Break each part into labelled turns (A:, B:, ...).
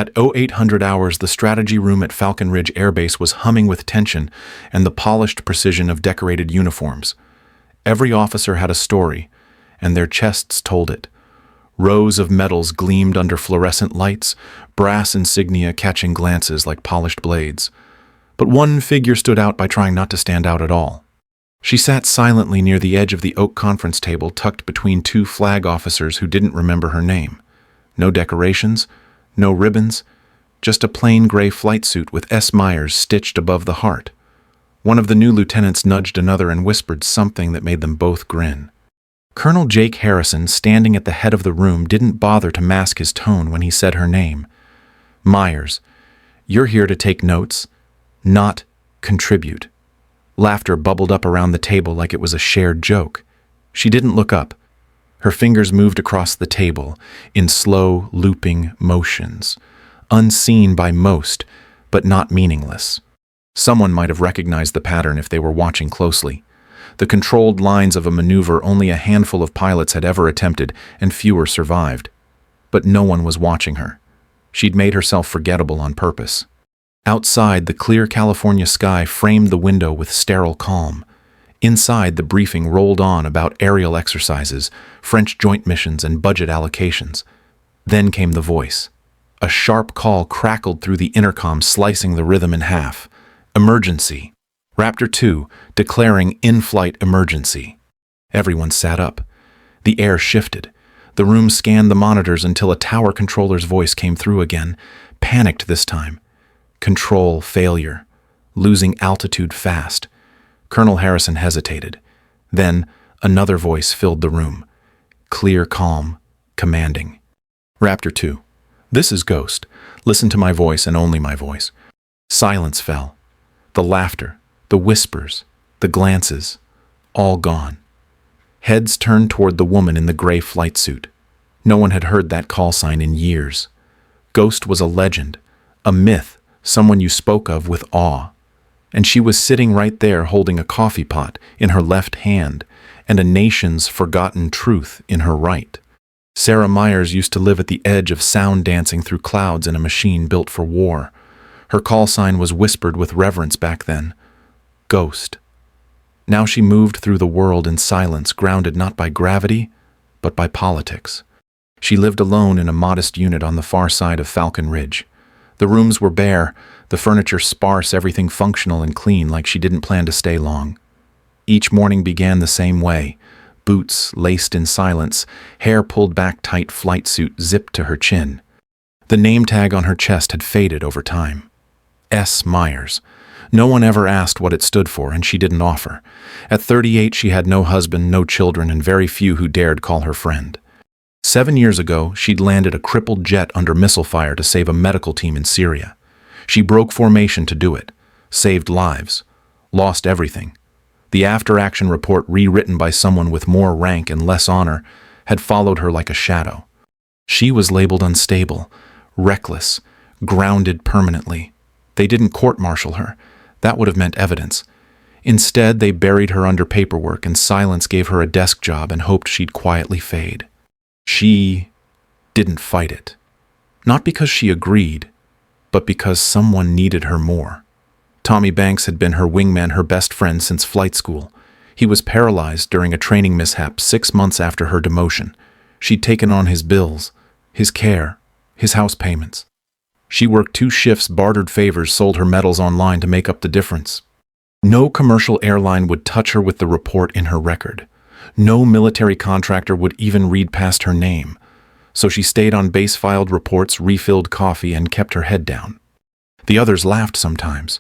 A: At 0800 hours, the strategy room at Falcon Ridge Air Base was humming with tension and the polished precision of decorated uniforms. Every officer had a story, and their chests told it. Rows of medals gleamed under fluorescent lights, brass insignia catching glances like polished blades. But one figure stood out by trying not to stand out at all. She sat silently near the edge of the oak conference table, tucked between two flag officers who didn't remember her name. No decorations, no ribbons, just a plain gray flight suit with S. Myers stitched above the heart. One of the new lieutenants nudged another and whispered something that made them both grin. Colonel Jake Harrison, standing at the head of the room, didn't bother to mask his tone when he said her name. Myers, you're here to take notes, not contribute. Laughter bubbled up around the table like it was a shared joke. She didn't look up. Her fingers moved across the table in slow, looping motions, unseen by most, but not meaningless. Someone might have recognized the pattern if they were watching closely. The controlled lines of a maneuver only a handful of pilots had ever attempted, and fewer survived. But no one was watching her. She'd made herself forgettable on purpose. Outside, the clear California sky framed the window with sterile calm. Inside, the briefing rolled on about aerial exercises, French joint missions, and budget allocations. Then came the voice. A sharp call crackled through the intercom, slicing the rhythm in half. Emergency. Raptor 2, declaring in-flight emergency. Everyone sat up. The air shifted. The room scanned the monitors until a tower controller's voice came through again, panicked this time. Control failure. Losing altitude fast. Colonel Harrison hesitated. Then, another voice filled the room. Clear, calm, commanding. Raptor 2. This is Ghost. Listen to my voice and only my voice. Silence fell. The laughter, the whispers, the glances, all gone. Heads turned toward the woman in the gray flight suit. No one had heard that call sign in years. Ghost was a legend, a myth, someone you spoke of with awe. And she was sitting right there holding a coffee pot in her left hand and a nation's forgotten truth in her right. Sarah Myers used to live at the edge of sound dancing through clouds in a machine built for war. Her call sign was whispered with reverence back then. Ghost. Now she moved through the world in silence, grounded not by gravity, but by politics. She lived alone in a modest unit on the far side of Falcon Ridge. The rooms were bare, the furniture sparse, everything functional and clean, like she didn't plan to stay long. Each morning began the same way. Boots laced in silence, hair pulled back tight, flight suit zipped to her chin. The name tag on her chest had faded over time. S. Myers. No one ever asked what it stood for, and she didn't offer. At 38, she had no husband, no children, and very few who dared call her friend. 7 years ago, she'd landed a crippled jet under missile fire to save a medical team in Syria. She broke formation to do it, saved lives, lost everything. The after-action report, rewritten by someone with more rank and less honor, had followed her like a shadow. She was labeled unstable, reckless, grounded permanently. They didn't court-martial her. That would have meant evidence. Instead, they buried her under paperwork, and silence gave her a desk job and hoped she'd quietly fade. She didn't fight it. Not because she agreed, but because someone needed her more. Tommy Banks had been her wingman, her best friend since flight school. He was paralyzed during a training mishap 6 months after her demotion. She'd taken on his bills, his care, his house payments. She worked 2 shifts, bartered favors, sold her medals online to make up the difference. No commercial airline would touch her with the report in her record. No military contractor would even read past her name. So she stayed on base, filed reports, refilled coffee, and kept her head down. The others laughed sometimes,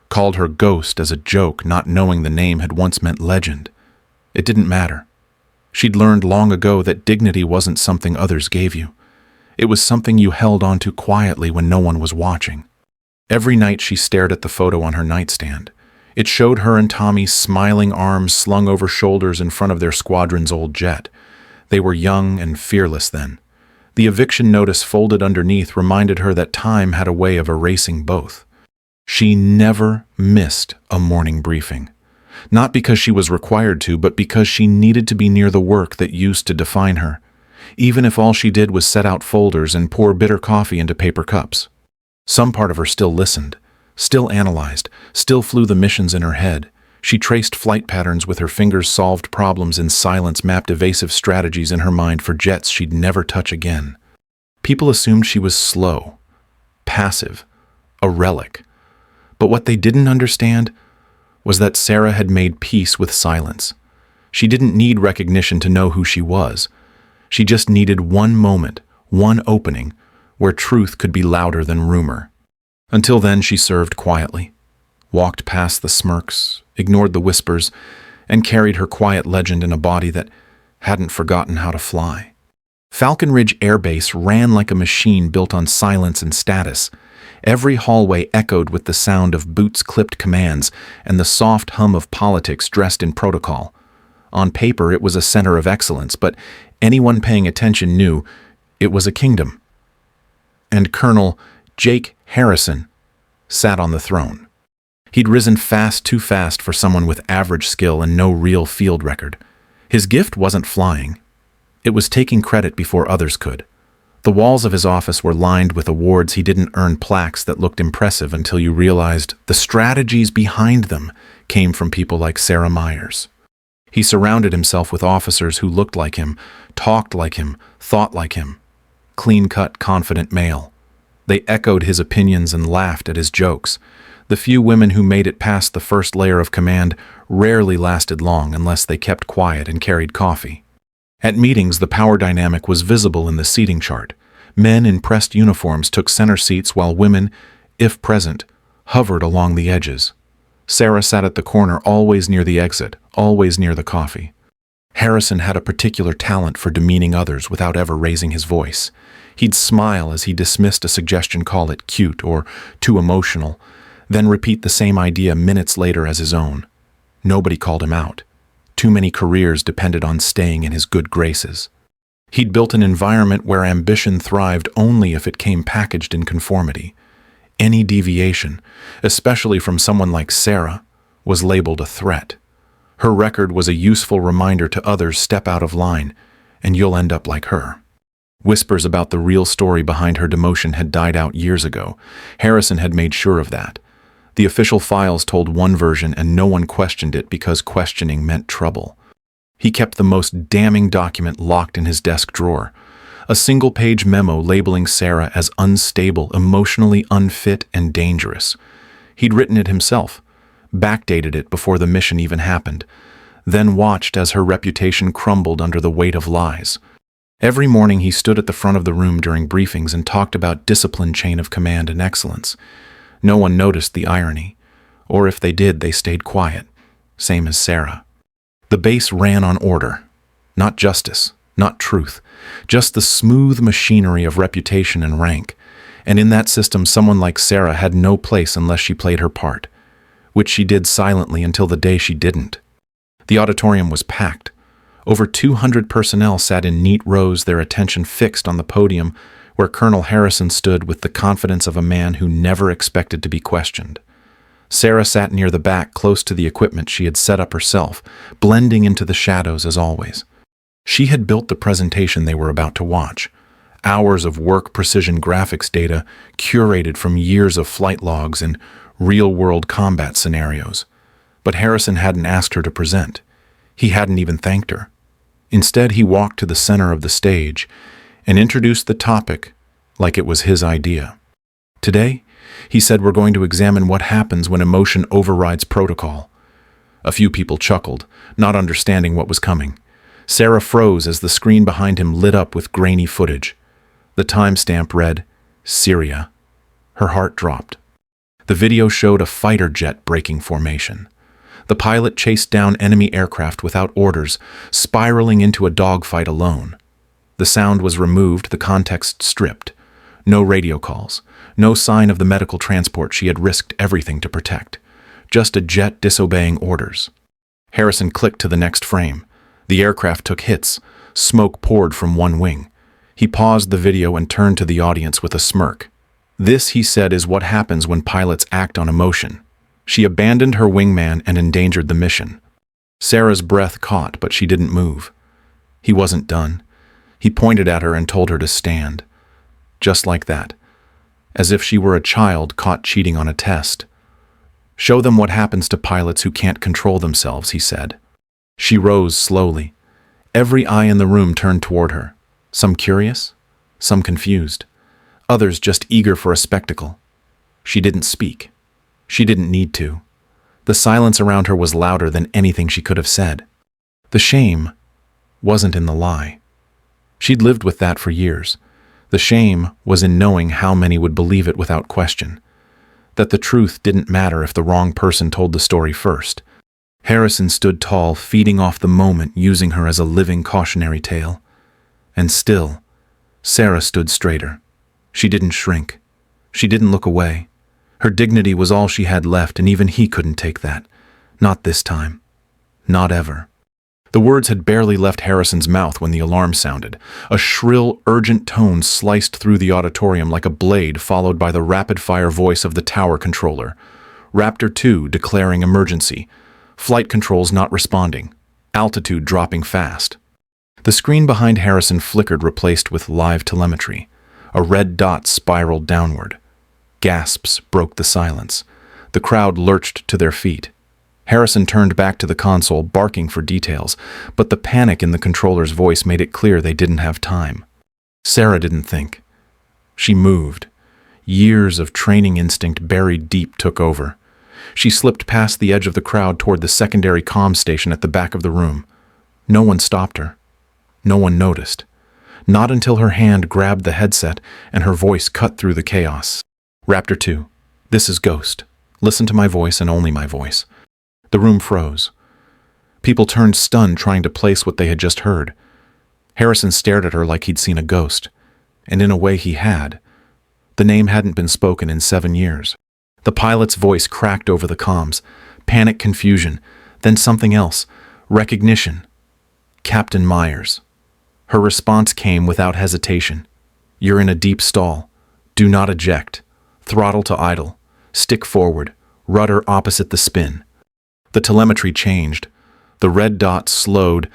A: called her Ghost as a joke, not knowing the name had once meant legend. It didn't matter. She'd learned long ago that dignity wasn't something others gave you. It was something you held onto quietly when no one was watching. Every night she stared at the photo on her nightstand. It showed her and Tommy's smiling arms slung over shoulders in front of their squadron's old jet. They were young and fearless then. The eviction notice folded underneath reminded her that time had a way of erasing both. She never missed a morning briefing. Not because she was required to, but because she needed to be near the work that used to define her. even if all she did was set out folders and pour bitter coffee into paper cups. Some part of her still listened, still analyzed, still flew the missions in her head. She traced flight patterns with her fingers, solved problems in silence, mapped evasive strategies in her mind for jets she'd never touch again. People assumed she was slow, passive, a relic. But what they didn't understand was that Sarah had made peace with silence. She didn't need recognition to know who she was. She just needed one moment, one opening, where truth could be louder than rumor. Until then, she served quietly, walked past the smirks, ignored the whispers, and carried her quiet legend in a body that hadn't forgotten how to fly. Falcon Ridge Air Base ran like a machine built on silence and status. Every hallway echoed with the sound of boots-clipped commands and the soft hum of politics dressed in protocol. On paper, it was a center of excellence, but anyone paying attention knew it was a kingdom. And Colonel Jake Harrison sat on the throne. He'd risen too fast for someone with average skill and no real field record. His gift wasn't flying. It was taking credit before others could. The walls of his office were lined with awards he didn't earn, plaques that looked impressive until you realized the strategies behind them came from people like Sarah Myers. He surrounded himself with officers who looked like him, talked like him, thought like him. Clean-cut, confident male. They echoed his opinions and laughed at his jokes. The few women who made it past the first layer of command rarely lasted long unless they kept quiet and carried coffee. At meetings, the power dynamic was visible in the seating chart. Men in pressed uniforms took center seats while women, if present, hovered along the edges. Sarah sat at the corner, always near the exit, always near the coffee. Harrison had a particular talent for demeaning others without ever raising his voice. He'd smile as he dismissed a suggestion, call it cute or too emotional, then repeat the same idea minutes later as his own. Nobody called him out. Too many careers depended on staying in his good graces. He'd built an environment where ambition thrived only if it came packaged in conformity. Any deviation, especially from someone like Sarah, was labeled a threat. Her record was a useful reminder to others: step out of line, and you'll end up like her. Whispers about the real story behind her demotion had died out years ago. Harrison had made sure of that. The official files told one version, and no one questioned it because questioning meant trouble. He kept the most damning document locked in his desk drawer. A single-page memo labeling Sarah as unstable, emotionally unfit, and dangerous. He'd written it himself, backdated it before the mission even happened, then watched as her reputation crumbled under the weight of lies. Every morning he stood at the front of the room during briefings and talked about discipline, chain of command, and excellence. No one noticed the irony, or if they did, they stayed quiet, same as Sarah. The base ran on order, not justice, not truth, just the smooth machinery of reputation and rank. And in that system, someone like Sarah had no place unless she played her part, which she did silently until the day she didn't. The auditorium was packed. Over 200 personnel sat in neat rows, their attention fixed on the podium where Colonel Harrison stood with the confidence of a man who never expected to be questioned. Sarah sat near the back, close to the equipment she had set up herself, blending into the shadows as always. She had built the presentation they were about to watch. Hours of work precision graphics data curated from years of flight logs and real-world combat scenarios. But Harrison hadn't asked her to present. He hadn't even thanked her. Instead, he walked to the center of the stage and introduced the topic like it was his idea. Today, he said, we're going to examine what happens when emotion overrides protocol. A few people chuckled, not understanding what was coming. Sarah froze as the screen behind him lit up with grainy footage. The timestamp read, Syria. Her heart dropped. The video showed a fighter jet breaking formation. The pilot chased down enemy aircraft without orders, spiraling into a dogfight alone. The sound was removed, the context stripped. No radio calls, no sign of the medical transport she had risked everything to protect. Just a jet disobeying orders. Harrison clicked to the next frame. The aircraft took hits. Smoke poured from one wing. He paused the video and turned to the audience with a smirk. This, he said, is what happens when pilots act on emotion. She abandoned her wingman and endangered the mission. Sarah's breath caught, but she didn't move. He wasn't done. He pointed at her and told her to stand. Just like that, as if she were a child caught cheating on a test. "Show them what happens to pilots who can't control themselves," he said. She rose slowly. Every eye in the room turned toward her, some curious, some confused, others just eager for a spectacle. She didn't speak. She didn't need to. The silence around her was louder than anything she could have said. The shame wasn't in the lie. She'd lived with that for years. The shame was in knowing how many would believe it without question. That the truth didn't matter if the wrong person told the story first. Harrison stood tall, feeding off the moment, using her as a living cautionary tale. And still, Sarah stood straighter. She didn't shrink. She didn't look away. Her dignity was all she had left, and even he couldn't take that. Not this time. Not ever. The words had barely left Harrison's mouth when the alarm sounded. A shrill, urgent tone sliced through the auditorium like a blade, followed by the rapid-fire voice of the tower controller. Raptor 2 declaring emergency. Flight controls not responding. Altitude dropping fast. The screen behind Harrison flickered, replaced with live telemetry. A red dot spiraled downward. Gasps broke the silence. The crowd lurched to their feet. Harrison turned back to the console, barking for details, but the panic in the controller's voice made it clear they didn't have time. Sarah didn't think. She moved. Years of training instinct buried deep took over. She slipped past the edge of the crowd toward the secondary comm station at the back of the room. No one stopped her. No one noticed. Not until her hand grabbed the headset and her voice cut through the chaos. "Raptor 2, this is Ghost. Listen to my voice and only my voice." The room froze. People turned stunned, trying to place what they had just heard. Harrison stared at her like he'd seen a ghost. And in a way he had. The name hadn't been spoken in 7 years. The pilot's voice cracked over the comms. Panic, confusion, then something else. Recognition. Captain Myers. Her response came without hesitation. "You're in a deep stall. Do not eject. Throttle to idle. Stick forward. Rudder opposite the spin." The telemetry changed. The red dot slowed,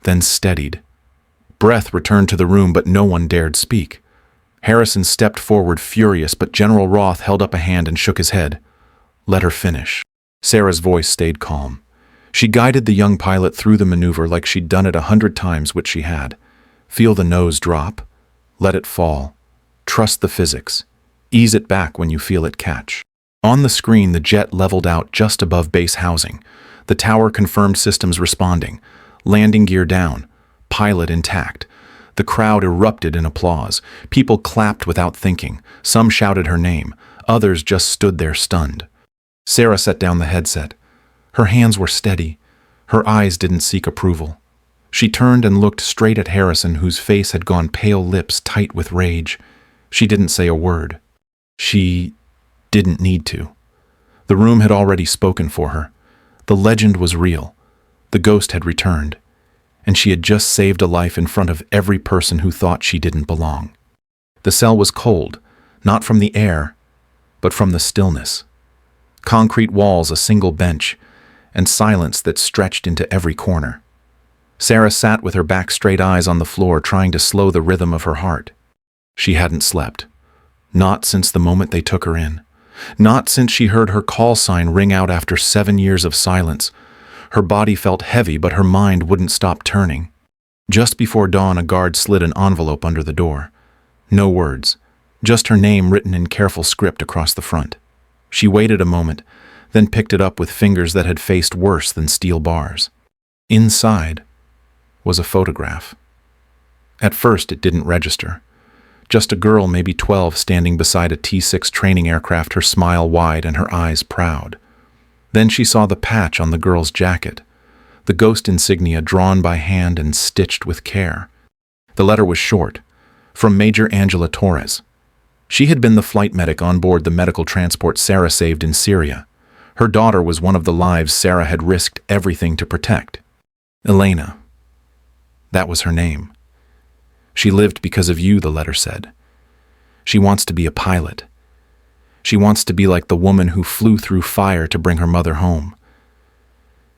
A: then steadied. Breath returned to the room, but no one dared speak. Harrison stepped forward, furious, but General Roth held up a hand and shook his head. "Let her finish." Sarah's voice stayed calm. She guided the young pilot through the maneuver like she'd done it 100 times, which she had. Feel the nose drop. Let it fall. Trust the physics. Ease it back when you feel it catch. On the screen, the jet leveled out just above base housing. The tower confirmed systems responding. Landing gear down. Pilot intact. The crowd erupted in applause. People clapped without thinking. Some shouted her name. Others just stood there stunned. Sarah set down the headset. Her hands were steady. Her eyes didn't seek approval. She turned and looked straight at Harrison, whose face had gone pale, lips tight with rage. She didn't say a word. She didn't need to. The room had already spoken for her. The legend was real. The ghost had returned. And she had just saved a life in front of every person who thought she didn't belong. The cell was cold, not from the air, but from the stillness. Concrete walls, a single bench, and silence that stretched into every corner. Sarah sat with her back straight, eyes on the floor, trying to slow the rhythm of her heart. She hadn't slept. Not since the moment they took her in. Not since she heard her call sign ring out after 7 years of silence. Her body felt heavy, but her mind wouldn't stop turning. Just before dawn, a guard slid an envelope under the door. No words, just her name written in careful script across the front. She waited a moment, then picked it up with fingers that had faced worse than steel bars. Inside was a photograph. At first, it didn't register. Just a girl, maybe 12, standing beside a T-6 training aircraft, her smile wide and her eyes proud. Then she saw the patch on the girl's jacket, the ghost insignia drawn by hand and stitched with care. The letter was short, from Major Angela Torres. She had been the flight medic on board the medical transport Sarah saved in Syria. Her daughter was one of the lives Sarah had risked everything to protect. Elena. That was her name. She lived because of you, the letter said. She wants to be a pilot. She wants to be like the woman who flew through fire to bring her mother home.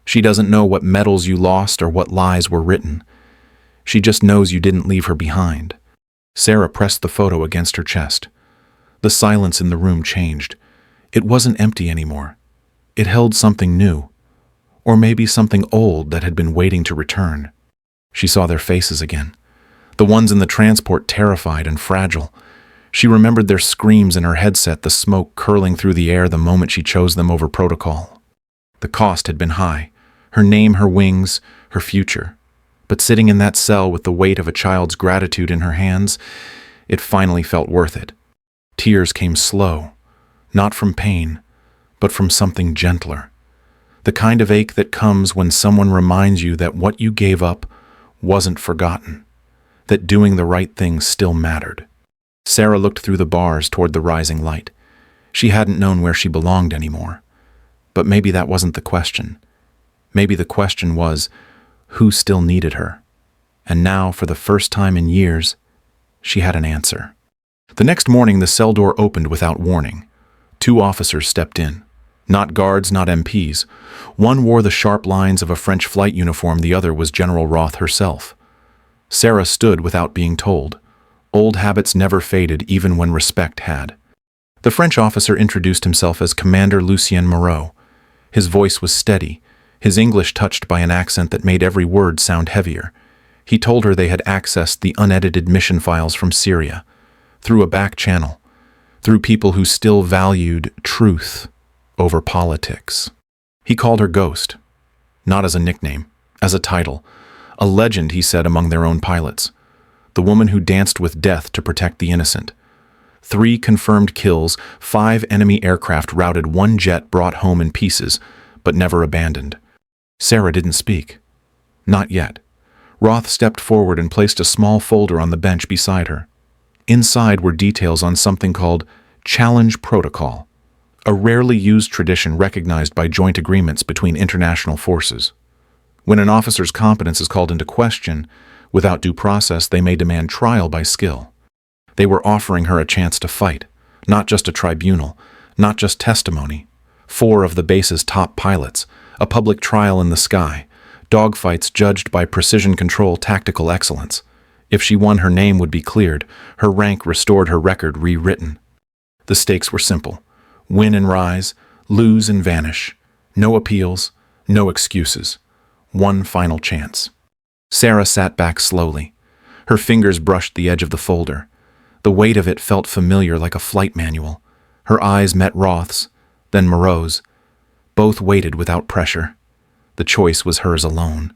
A: She doesn't know what medals you lost or what lies were written. She just knows you didn't leave her behind. Sarah pressed the photo against her chest. The silence in the room changed. It wasn't empty anymore. It held something new. Or maybe something old that had been waiting to return. She saw their faces again. The ones in the transport, terrified and fragile. She remembered their screams in her headset, the smoke curling through the air the moment she chose them over protocol. The cost had been high. Her name, her wings, her future. But sitting in that cell with the weight of a child's gratitude in her hands, it finally felt worth it. Tears came slow, not from pain, but from something gentler. The kind of ache that comes when someone reminds you that what you gave up wasn't forgotten, that doing the right thing still mattered. Sarah looked through the bars toward the rising light. She hadn't known where she belonged anymore. But maybe that wasn't the question. Maybe the question was, who still needed her? And now, for the first time in years, she had an answer. The next morning, the cell door opened without warning. 2 officers stepped in. Not guards, not MPs. One wore the sharp lines of a French flight uniform, the other was General Roth herself. Sarah stood without being told. Old habits never faded, even when respect had. The French officer introduced himself as Commander Lucien Moreau. His voice was steady, his English touched by an accent that made every word sound heavier. He told her they had accessed the unedited mission files from Syria, through a back channel, through people who still valued truth over politics. He called her Ghost, not as a nickname, as a title, a legend, he said, among their own pilots. The woman who danced with death to protect the innocent. 3 confirmed kills, 5 enemy aircraft routed, 1 jet brought home in pieces, but never abandoned. Sarah didn't speak. Not yet. Roth stepped forward and placed a small folder on the bench beside her. Inside were details on something called Challenge Protocol, a rarely used tradition recognized by joint agreements between international forces. When an officer's competence is called into question, without due process, they may demand trial by skill. They were offering her a chance to fight, not just a tribunal, not just testimony. 4 of the base's top pilots, a public trial in the sky, dogfights judged by precision control, tactical excellence. If she won, her name would be cleared, her rank restored, her record rewritten. The stakes were simple. Win and rise, lose and vanish. No appeals, no excuses. One final chance. Sarah sat back slowly. Her fingers brushed the edge of the folder. The weight of it felt familiar, like a flight manual. Her eyes met Roth's, then Moreau's. Both waited without pressure. The choice was hers alone.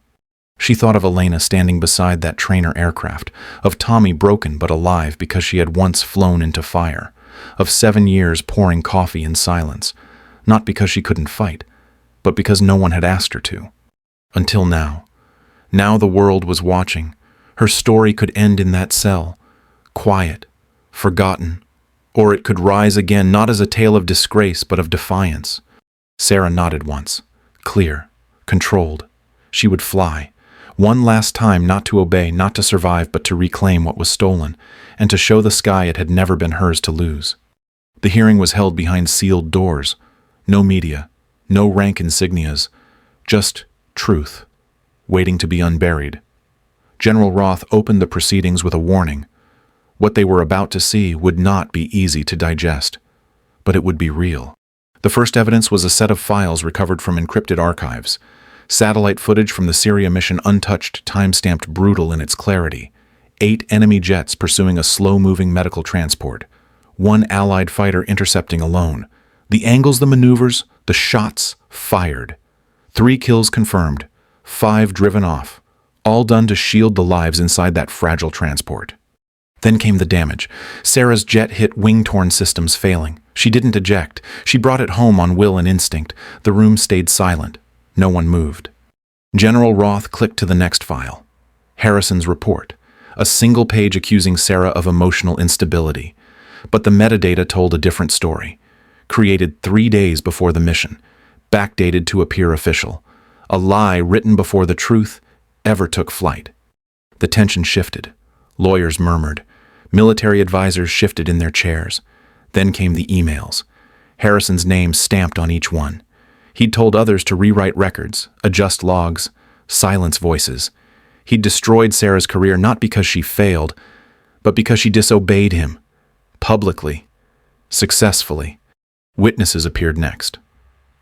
A: She thought of Elena standing beside that trainer aircraft, of Tommy broken but alive because she had once flown into fire, of 7 years pouring coffee in silence, not because she couldn't fight, but because no one had asked her to. Until now. Now the world was watching. Her story could end in that cell, quiet, forgotten, or it could rise again, not as a tale of disgrace but of defiance. Sarah nodded once, clear, controlled. She would fly. One last time, not to obey, not to survive, but to reclaim what was stolen, and to show the sky it had never been hers to lose. The hearing was held behind sealed doors. No media, no rank insignias, just truth, waiting to be unburied. General Roth opened the proceedings with a warning. What they were about to see would not be easy to digest, but it would be real. The first evidence was a set of files recovered from encrypted archives. Satellite footage from the Syria mission, untouched, time-stamped, brutal in its clarity. 8 enemy jets pursuing a slow-moving medical transport. 1 Allied fighter intercepting alone. The angles, the maneuvers, the shots fired. 3 kills confirmed. 5 driven off. All done to shield the lives inside that fragile transport. Then came the damage. Sarah's jet hit wing-torn systems, failing. She didn't eject. She brought it home on will and instinct. The room stayed silent. No one moved. General Roth clicked to the next file. Harrison's report. A single page accusing Sarah of emotional instability. But the metadata told a different story. Created 3 days before the mission. Backdated to appear official. A lie written before the truth ever took flight. The tension shifted. Lawyers murmured. Military advisors shifted in their chairs. Then came the emails. Harrison's name stamped on each one. He'd told others to rewrite records, adjust logs, silence voices. He'd destroyed Sarah's career not because she failed, but because she disobeyed him. Publicly. Successfully. Witnesses appeared next.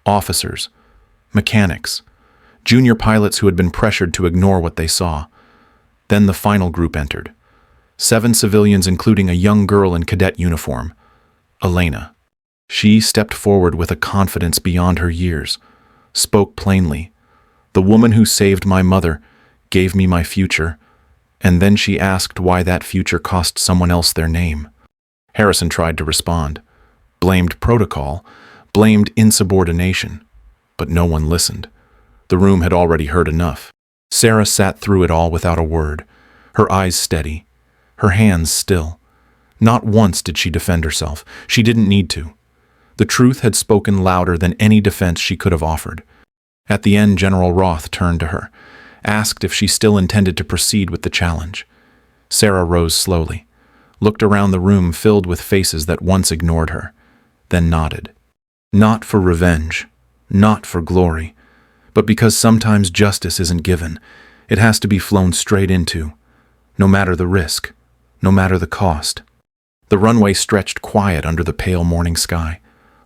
A: Officers. Mechanics. Junior pilots who had been pressured to ignore what they saw. Then the final group entered. 7 civilians, including a young girl in cadet uniform. Elena. She stepped forward with a confidence beyond her years, spoke plainly. "The woman who saved my mother gave me my future," and then she asked why that future cost someone else their name. Harrison tried to respond, blamed protocol, blamed insubordination, but no one listened. The room had already heard enough. Sarah sat through it all without a word, her eyes steady, her hands still. Not once did she defend herself. She didn't need to. The truth had spoken louder than any defense she could have offered. At the end, General Roth turned to her, asked if she still intended to proceed with the challenge. Sarah rose slowly, looked around the room filled with faces that once ignored her, then nodded. Not for revenge, not for glory, but because sometimes justice isn't given. It has to be flown straight into, no matter the risk, no matter the cost. The runway stretched quiet under the pale morning sky.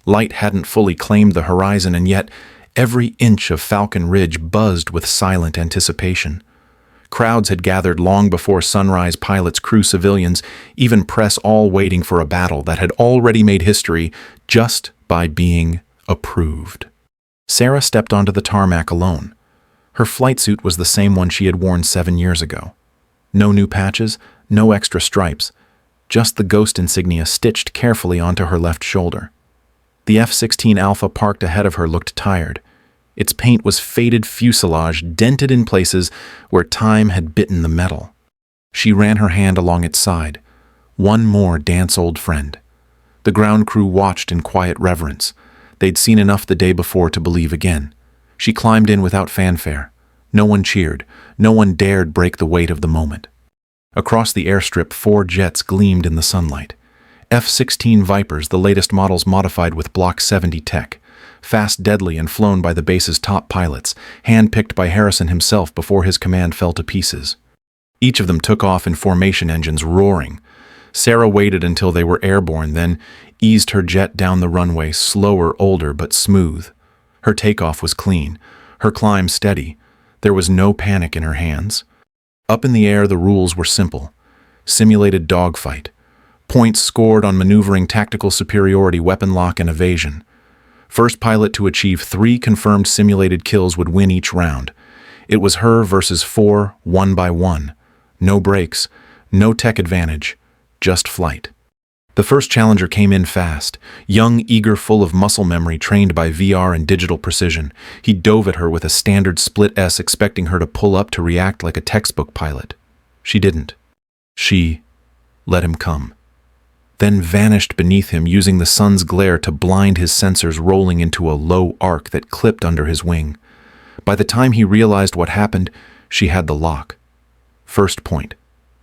A: Light hadn't fully claimed the horizon, and yet every inch of Falcon Ridge buzzed with silent anticipation. Crowds had gathered long before sunrise. Pilots, crew, civilians, even press, all waiting for a battle that had already made history just by being approved. Sarah stepped onto the tarmac alone. Her flight suit was the same one she had worn 7 years ago. No new patches, no extra stripes, just the ghost insignia stitched carefully onto her left shoulder. The F-16 Alpha parked ahead of her looked tired. Its paint was faded fuselage, dented in places where time had bitten the metal. She ran her hand along its side. One more dance-old friend. The ground crew watched in quiet reverence. They'd seen enough the day before to believe again. She climbed in without fanfare. No one cheered. No one dared break the weight of the moment. Across the airstrip, 4 jets gleamed in the sunlight. F-16 Vipers, the latest models modified with Block 70 tech. Fast, deadly, and flown by the base's top pilots, hand-picked by Harrison himself before his command fell to pieces. Each of them took off in formation, engines roaring. Sarah waited until they were airborne, then eased her jet down the runway, slower, older, but smooth. Her takeoff was clean, her climb steady. There was no panic in her hands. Up in the air, the rules were simple. Simulated dogfight. Points scored on maneuvering, tactical superiority, weapon lock, and evasion. First pilot to achieve 3 confirmed simulated kills would win each round. It was her versus 4, 1 by 1. No breaks, no tech advantage, just flight. The first challenger came in fast, young, eager, full of muscle memory, trained by VR and digital precision. He dove at her with a standard split S, expecting her to pull up to react like a textbook pilot. She didn't. She let him come. Then vanished beneath him, using the sun's glare to blind his sensors, rolling into a low arc that clipped under his wing. By the time he realized what happened, she had the lock. First point.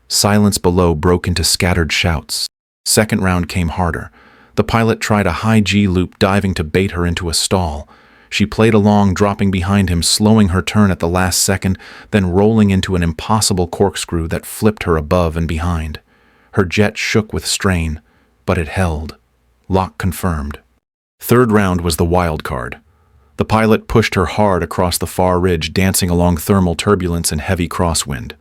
A: Silence below broke into scattered shouts. Second round came harder. The pilot tried a high G loop, diving to bait her into a stall. She played along, dropping behind him, slowing her turn at the last second, then rolling into an impossible corkscrew that flipped her above and behind. Her jet shook with strain, but it held. Lock confirmed. Third round was the wild card. The pilot pushed her hard across the far ridge, dancing along thermal turbulence and heavy crosswind.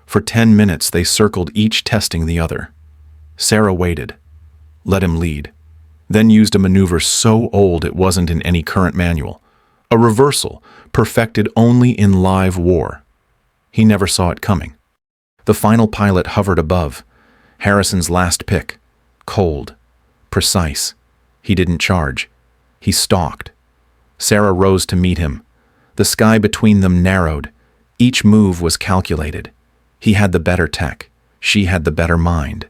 A: For 10 minutes they circled, each testing the other. Sarah waited, let him lead, then used a maneuver so old it wasn't in any current manual. A reversal, perfected only in live war. He never saw it coming. The final pilot hovered above. Harrison's last pick. Cold. Precise. He didn't charge. He stalked. Sarah rose to meet him. The sky between them narrowed. Each move was calculated. He had the better tech. She had the better mind.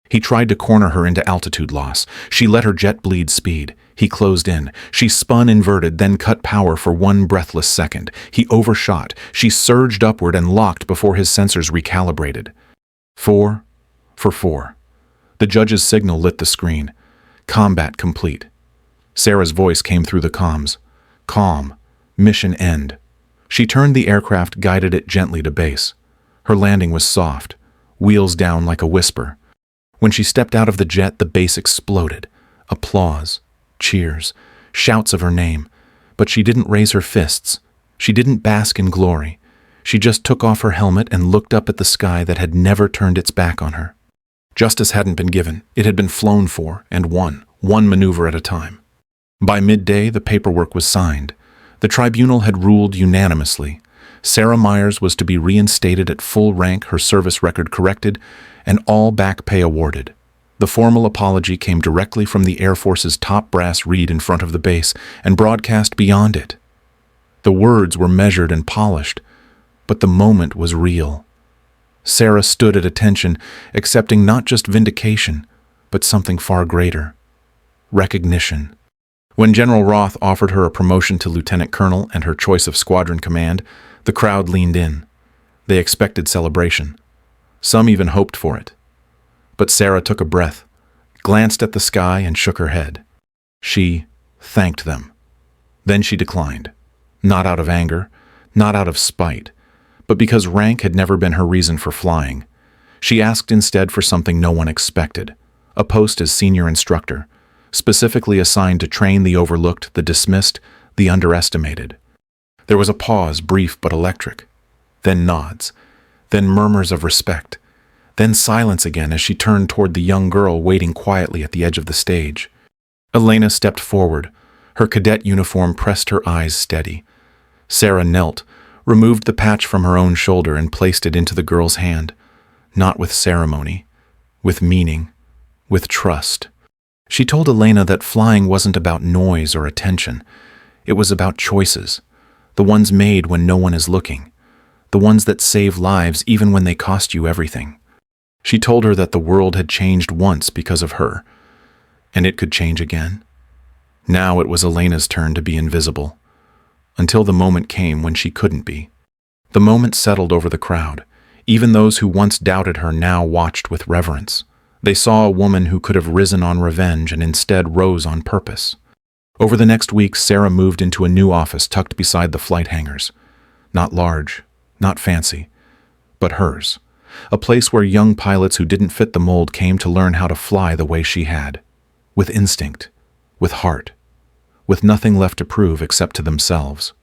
A: He tried to corner her into altitude loss. She let her jet bleed speed. He closed in. She spun inverted, then cut power for 1 breathless second. He overshot. She surged upward and locked before his sensors recalibrated. 4 for 4. The judge's signal lit the screen. Combat complete. Sarah's voice came through the comms. Calm. Mission end. She turned the aircraft, guided it gently to base. Her landing was soft, wheels down like a whisper. When she stepped out of the jet, the base exploded. Applause, cheers, shouts of her name. But she didn't raise her fists. She didn't bask in glory. She just took off her helmet and looked up at the sky that had never turned its back on her. Justice hadn't been given. It had been flown for and won, one maneuver at a time. By midday, the paperwork was signed. The tribunal had ruled unanimously. Sarah Myers was to be reinstated at full rank, her service record corrected, and all back pay awarded. The formal apology came directly from the Air Force's top brass reed in front of the base and broadcast beyond it. The words were measured and polished, but the moment was real. Sarah stood at attention, accepting not just vindication, but something far greater: recognition. When General Roth offered her a promotion to lieutenant colonel and her choice of squadron command, the crowd leaned in. They expected celebration. Some even hoped for it. But Sarah took a breath, glanced at the sky, and shook her head. She thanked them. Then she declined. Not out of anger, not out of spite, but because rank had never been her reason for flying. She asked instead for something no one expected: a post as senior instructor, specifically assigned to train the overlooked, the dismissed, the underestimated. There was a pause, brief but electric. Then nods. Then murmurs of respect. Then silence again as she turned toward the young girl waiting quietly at the edge of the stage. Elena stepped forward. Her cadet uniform pressed her eyes steady. Sarah knelt, removed the patch from her own shoulder and placed it into the girl's hand. Not with ceremony, with meaning, with trust. She told Elena that flying wasn't about noise or attention. It was about choices, the ones made when no one is looking, the ones that save lives even when they cost you everything. She told her that the world had changed once because of her, and it could change again. Now it was Elena's turn to be invisible, until the moment came when she couldn't be. The moment settled over the crowd. Even those who once doubted her now watched with reverence. They saw a woman who could have risen on revenge and instead rose on purpose. Over the next weeks, Sarah moved into a new office tucked beside the flight hangars. Not large, not fancy, but hers. A place where young pilots who didn't fit the mold came to learn how to fly the way she had. With instinct, with heart, with nothing left to prove except to themselves.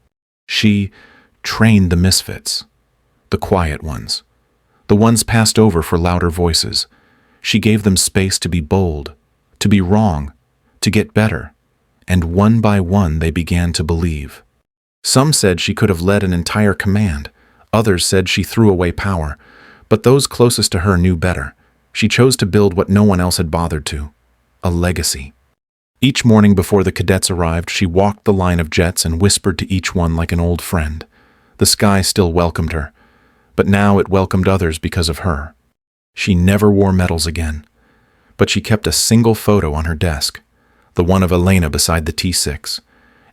A: She trained the misfits, the quiet ones, the ones passed over for louder voices. She gave them space to be bold, to be wrong, to get better, and one by one they began to believe. Some said she could have led an entire command. Others said she threw away power, but those closest to her knew better. She chose to build what no one else had bothered to: a legacy. Each morning before the cadets arrived, she walked the line of jets and whispered to each one like an old friend. The sky still welcomed her, but now it welcomed others because of her. She never wore medals again, but she kept a single photo on her desk, the one of Elena beside the T-6,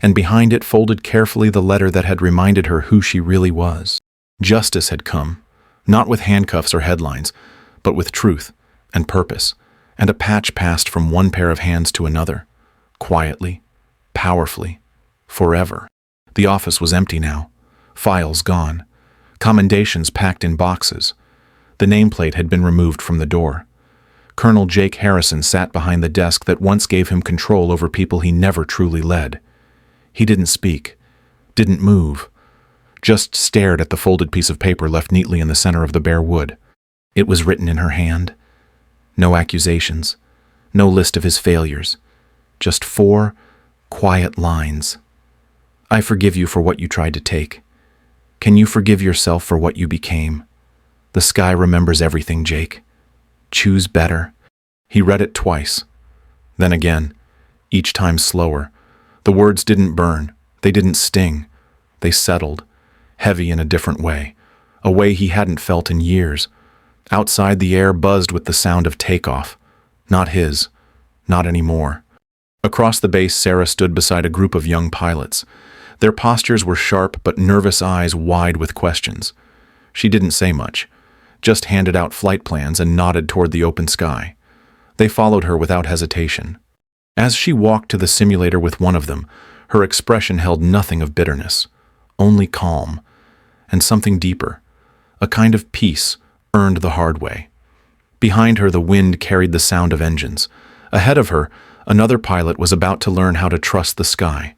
A: and behind it folded carefully the letter that had reminded her who she really was. Justice had come, not with handcuffs or headlines, but with truth and purpose, and a patch passed from one pair of hands to another, quietly, powerfully, forever. The office was empty now, files gone, commendations packed in boxes. The nameplate had been removed from the door. Colonel Jake Harrison sat behind the desk that once gave him control over people he never truly led. He didn't speak, didn't move, just stared at the folded piece of paper left neatly in the center of the bare wood. It was written in her hand. No accusations, no list of his failures, just 4 quiet lines. I forgive you for what you tried to take. Can you forgive yourself for what you became? The sky remembers everything, Jake. Choose better. He read it twice. Then again, each time slower. The words didn't burn. They didn't sting. They settled, heavy in a different way, a way he hadn't felt in years. Outside, the air buzzed with the sound of takeoff. Not his. Not anymore. Across the base, Sarah stood beside a group of young pilots. Their postures were sharp, but nervous eyes wide with questions. She didn't say much, just handed out flight plans and nodded toward the open sky. They followed her without hesitation. As she walked to the simulator with one of them, her expression held nothing of bitterness, only calm, and something deeper, a kind of peace earned the hard way. Behind her, the wind carried the sound of engines. Ahead of her, another pilot was about to learn how to trust the sky.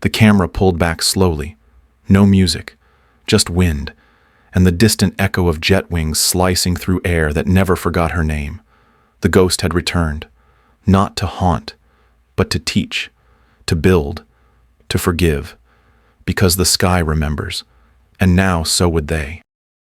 A: The camera pulled back slowly. No music, just wind, and the distant echo of jet wings slicing through air that never forgot her name. The ghost had returned, not to haunt, but to teach, to build, to forgive, because the sky remembers, and now so would they.